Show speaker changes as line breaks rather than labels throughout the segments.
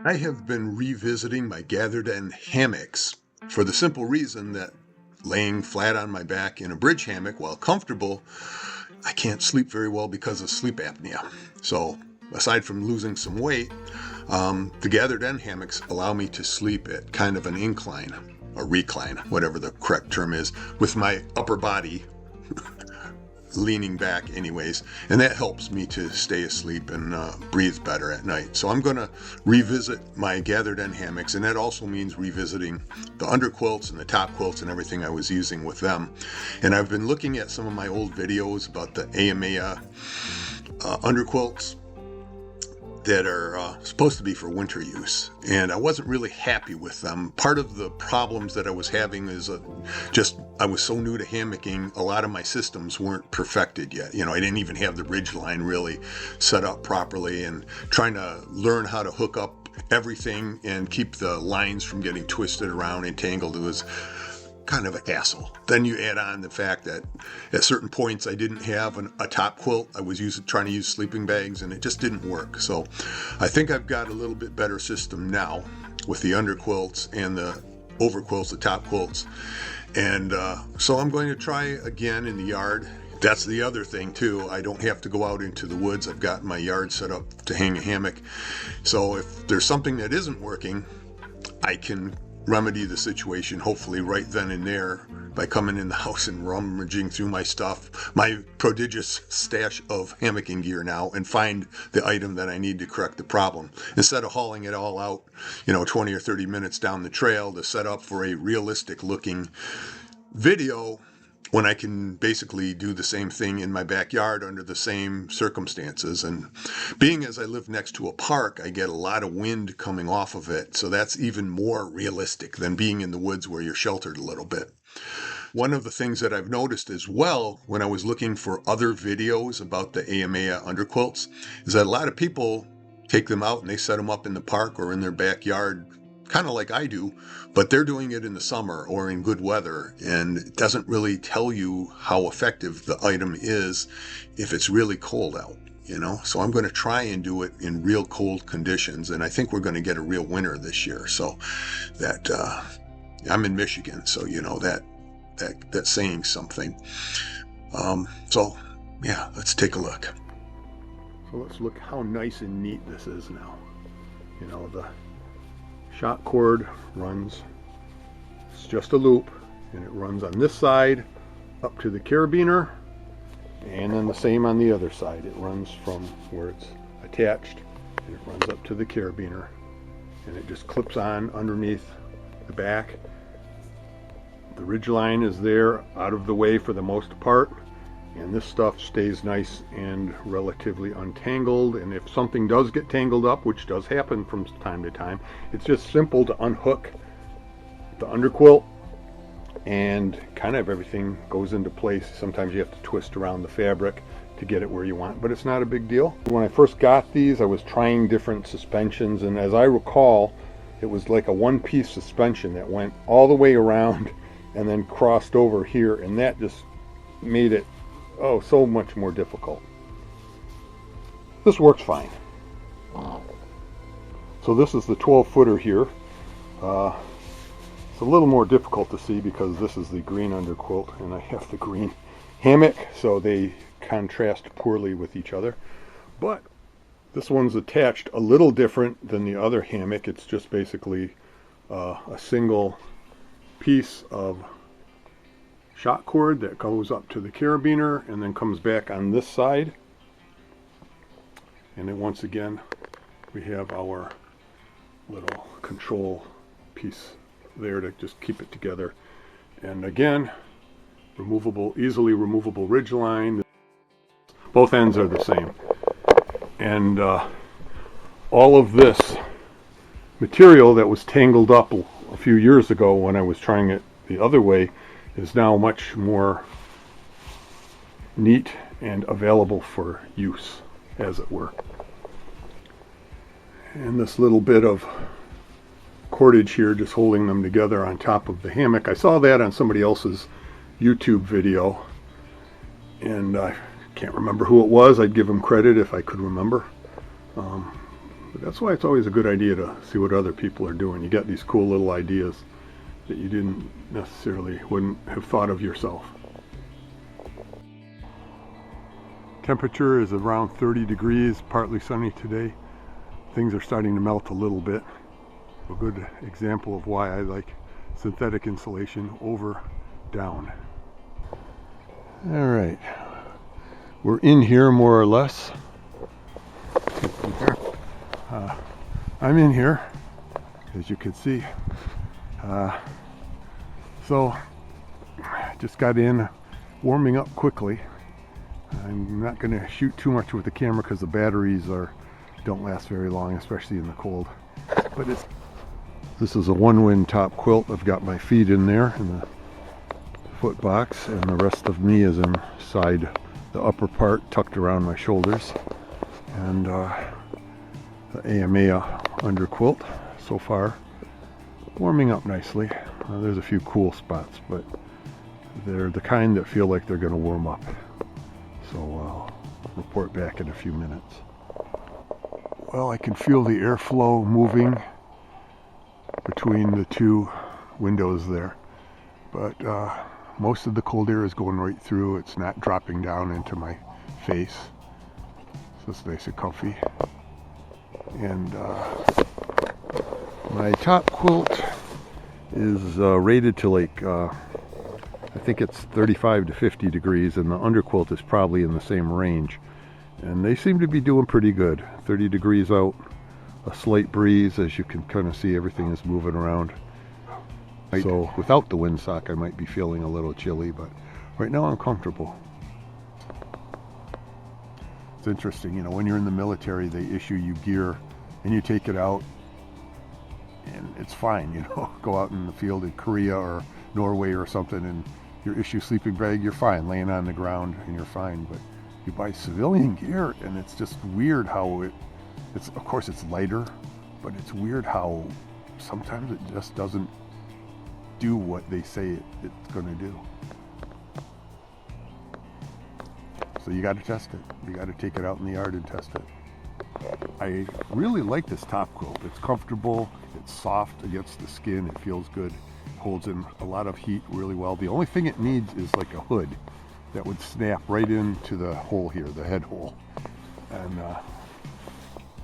I have been revisiting my gathered end hammocks for the simple reason that laying flat on my back in a bridge hammock, while comfortable, I can't sleep very well because of sleep apnea. So aside from losing some weight, the gathered end hammocks allow me to sleep at kind of an incline, or recline, whatever the correct term is, with my upper body leaning back anyways, and that helps me to stay asleep and breathe better at night. So I'm going to revisit my gathered end hammocks, and that also means revisiting the underquilts and the top quilts and everything I was using with them. And I've been looking at some of my old videos about the Ayamaya underquilts that are supposed to be for winter use, and I wasn't really happy with them. Part of the problems that I was having is I was so new to hammocking, a lot of my systems weren't perfected yet. I didn't even have the ridge line really set up properly, and trying to learn how to hook up everything and keep the lines from getting twisted around and tangled was kind of a hassle. Then you add on the fact that at certain points I didn't have a top quilt. I was trying to use sleeping bags, and it just didn't work. So I think I've got a little bit better system now with the underquilts and the overquilts, the top quilts. And so I'm going to try again in the yard. That's the other thing too. I don't have to go out into the woods. I've got my yard set up to hang a hammock. So if there's something that isn't working, I can remedy the situation hopefully right then and there by coming in the house and rummaging through my stuff, my prodigious stash of hammocking gear now, and find the item that I need to correct the problem, instead of hauling it all out 20 or 30 minutes down the trail to set up for a realistic looking video, when I can basically do the same thing in my backyard under the same circumstances. And being as I live next to a park, I get a lot of wind coming off of it. So that's even more realistic than being in the woods where you're sheltered a little bit. One of the things that I've noticed as well when I was looking for other videos about the Ayamaya underquilts is that a lot of people take them out and they set them up in the park or in their backyard, kind of like I do, but they're doing it in the summer or in good weather, and it doesn't really tell you how effective the item is if it's really cold out, So I'm going to try and do it in real cold conditions, and I think we're going to get a real winter this year. So that I'm in Michigan, so that's saying something. So yeah, let's take a look. So let's look how nice and neat this is now. The shot cord runs, it's just a loop, and it runs on this side up to the carabiner, and then the same on the other side. It runs from where it's attached and it runs up to the carabiner, and it just clips on underneath the back. The ridge line is there, out of the way for the most part, and this stuff stays nice and relatively untangled. And if something does get tangled up, which does happen from time to time, it's just simple to unhook the underquilt and kind of everything goes into place. Sometimes you have to twist around the fabric to get it where you want, but it's not a big deal. When I first got these, I was trying different suspensions, and as I recall, it was like a one-piece suspension that went all the way around and then crossed over here, and that just made it so much more difficult. This works fine. So this is the 12-footer here. It's a little more difficult to see because this is the green underquilt and I have the green hammock, so they contrast poorly with each other. But this one's attached a little different than the other hammock. It's just basically a single piece of shot cord that goes up to the carabiner and then comes back on this side. And then once again, we have our little control piece there to just keep it together. And again, easily removable ridge line. Both ends are the same. And all of this material that was tangled up a few years ago when I was trying it the other way is now much more neat and available for use, as it were. And this little bit of cordage here just holding them together on top of the hammock. I saw that on somebody else's YouTube video, and I can't remember who it was. I'd give him credit if I could remember.
But that's why it's always a good idea to see what other people are doing. You get these cool little ideas that you didn't necessarily wouldn't have thought of yourself. Temperature is around 30 degrees, partly sunny today. Things are starting to melt a little bit. A good example of why I like synthetic insulation over down. All right, we're in here more or less. I'm in here, as you can see. So just got in, warming up quickly. I'm not going to shoot too much with the camera because the batteries don't last very long, especially in the cold. But this is a one-wind top quilt. I've got my feet in there in the foot box, and the rest of me is inside the upper part, tucked around my shoulders. And the Ayamaya Underquilt so far warming up nicely. There's a few cool spots, but they're the kind that feel like they're going to warm up. So I'll report back in a few minutes. Well, I can feel the airflow moving between the two windows there, but most of the cold air is going right through. It's not dropping down into my face, so it's nice and comfy. And my top quilt is rated to like I think it's 35 to 50 degrees, and the underquilt is probably in the same range, and they seem to be doing pretty good. 30 degrees out, a slight breeze, as you can kind of see everything is moving around. So without the windsock I might be feeling a little chilly, but right now I'm comfortable. It's interesting, you know, when you're in the military they issue you gear and you take it out and it's fine, you know. Go out in the field in Korea or Norway or something and you issue sleeping bag, you're fine, laying on the ground and you're fine. But you buy civilian gear and it's just weird how it's of course it's lighter, but it's weird how sometimes it just doesn't do what they say it's going to do. So you got to test it. You got to take it out in the yard and test it. I really like this top quilt. It's comfortable, it's soft against the skin, it feels good, holds in a lot of heat really well. The only thing it needs is like a hood that would snap right into the hole here, the head hole. And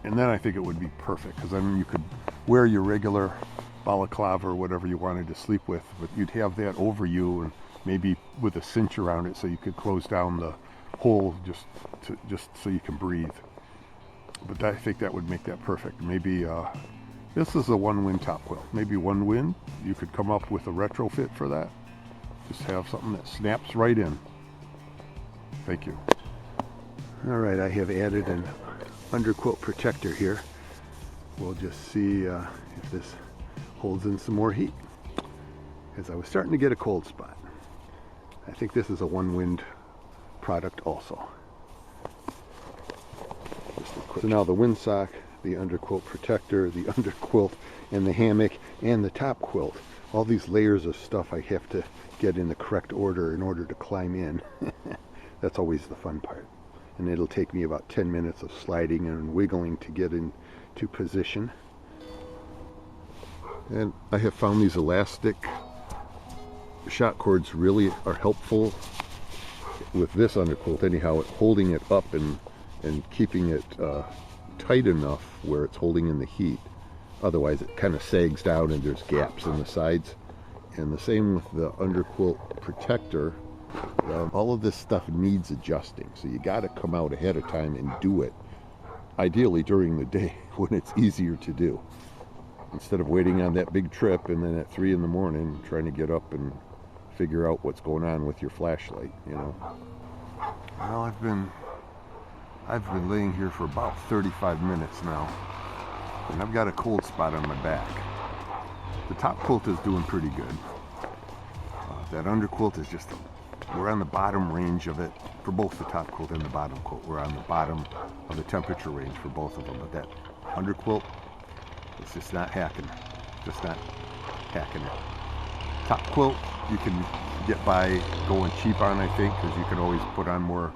then I think it would be perfect, because then you could wear your regular balaclava or whatever you wanted to sleep with, but you'd have that over you and maybe with a cinch around it so you could close down the hole just so you can breathe. But I think that would make that perfect. Maybe this is a one-wind top quilt. Maybe one wind, you could come up with a retrofit for that. Just have something that snaps right in. Thank you. All right, I have added an underquilt protector here. We'll just see if this holds in some more heat, as I was starting to get a cold spot. I think this is a one-wind product also. So now the windsock, the underquilt protector, the underquilt, and the hammock, and the top quilt. All these layers of stuff I have to get in the correct order in order to climb in. That's always the fun part. And it'll take me about 10 minutes of sliding and wiggling to get into position. And I have found these elastic shot cords really are helpful with this underquilt anyhow, holding it up and keeping it tight enough where it's holding in the heat. Otherwise it kind of sags down and there's gaps in the sides. And the same with the underquilt protector. All of this stuff needs adjusting, so you got to come out ahead of time and do it, ideally during the day when it's easier to do, instead of waiting on that big trip and then at 3 in the morning trying to get up and figure out what's going on with your flashlight, you know. Well, I've been laying here for about 35 minutes now, and I've got a cold spot on my back. The top quilt is doing pretty good. That underquilt is just we're on the bottom range of it for both the top quilt and the bottom quilt. We're on the bottom of the temperature range for both of them, but that underquilt, it's just not hacking it. Top quilt you can get by going cheap on, I think, because you can always put on more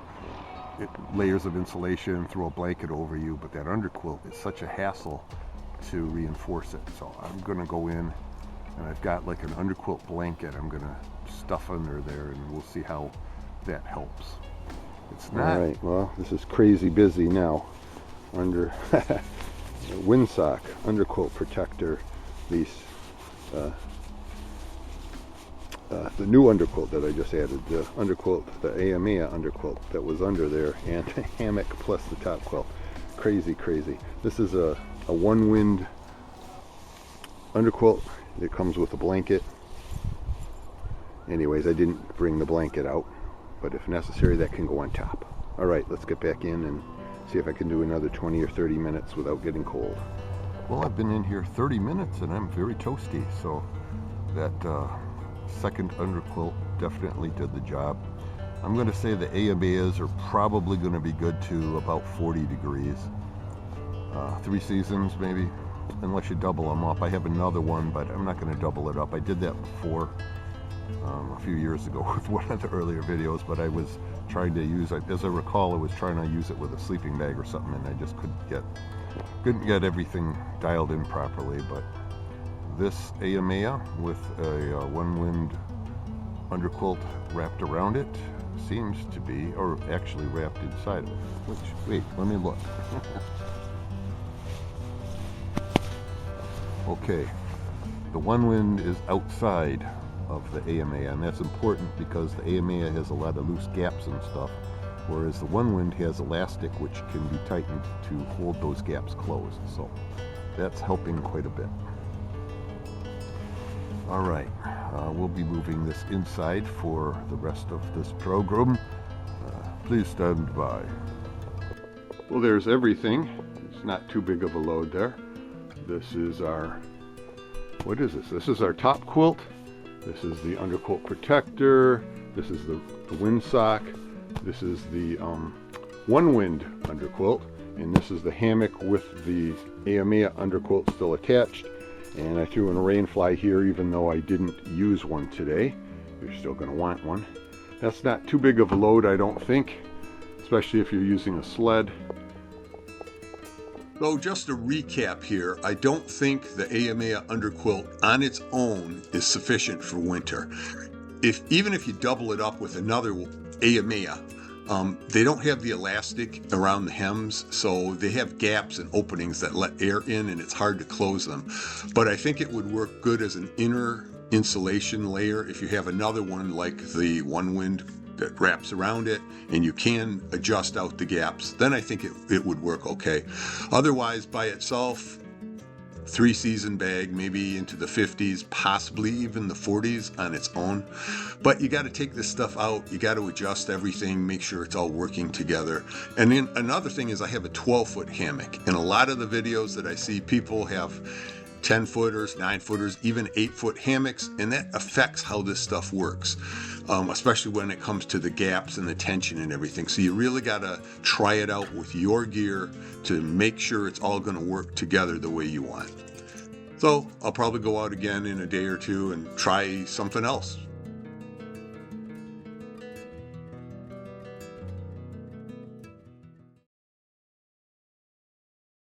layers of insulation, throw a blanket over you, but that underquilt is such a hassle to reinforce it. So I'm gonna go in, and I've got like an underquilt blanket I'm gonna stuff under there, and we'll see how that helps. It's not. All right, well, this is crazy busy now. Under windsock, underquilt protector, these the new underquilt that I just added, the underquilt, the Ayamaya underquilt that was under there, and a hammock plus the top quilt. Crazy, crazy. This is a one wind underquilt. It comes with a blanket. Anyways, I didn't bring the blanket out, but if necessary, that can go on top. All right, let's get back in and see if I can do another 20 or 30 minutes without getting cold. Well, I've been in here 30 minutes and I'm very toasty, so that second underquilt definitely did the job. I'm going to say the Ayamayas are probably going to be good to about 40 degrees. 3 seasons maybe, unless you double them up. I have another one, but I'm not going to double it up. I did that before a few years ago with one of the earlier videos, but I was trying to use it, as I recall, I was trying to use it with a sleeping bag or something, and I just couldn't get everything dialed in properly. But this Ayamaya with a one wind underquilt wrapped around it seems to be, or actually wrapped inside of it, which, wait, let me look. Okay, the one wind is outside of the Ayamaya, and that's important because the Ayamaya has a lot of loose gaps and stuff, whereas the one wind has elastic which can be tightened to hold those gaps closed, so that's helping quite a bit. All right, we'll be moving this inside for the rest of this program. Please stand by. Well, there's everything. It's not too big of a load there. This is our, what is this? This is our top quilt. This is the underquilt protector. This is the windsock. This is the one wind underquilt. And this is the hammock with the Ayamaya underquilt still attached. And I threw in a rain fly here even though I didn't use one today. You're still going to want one. That's not too big of a load, I don't think, especially if you're using a sled.
So just to recap here, I don't think the Ayamaya underquilt on its own is sufficient for winter. Even if you double it up with another Ayamaya, they don't have the elastic around the hems, so they have gaps and openings that let air in, and it's hard to close them. But I think it would work good as an inner insulation layer if you have another one like the one wind that wraps around it, and you can adjust out the gaps. Then I think it would work okay. Otherwise, by itself, 3 season bag, maybe into the 50s, possibly even the 40s on its own. But you got to take this stuff out. You got to adjust everything, make sure it's all working together. And then another thing is I have a 12-foot hammock. And a lot of the videos that I see, people have 10-footers, 9-footers, even 8-foot hammocks, and that affects how this stuff works, especially when it comes to the gaps and the tension and everything. So you really got to try it out with your gear to make sure it's all going to work together the way you want. So I'll probably go out again in a day or two and try something else.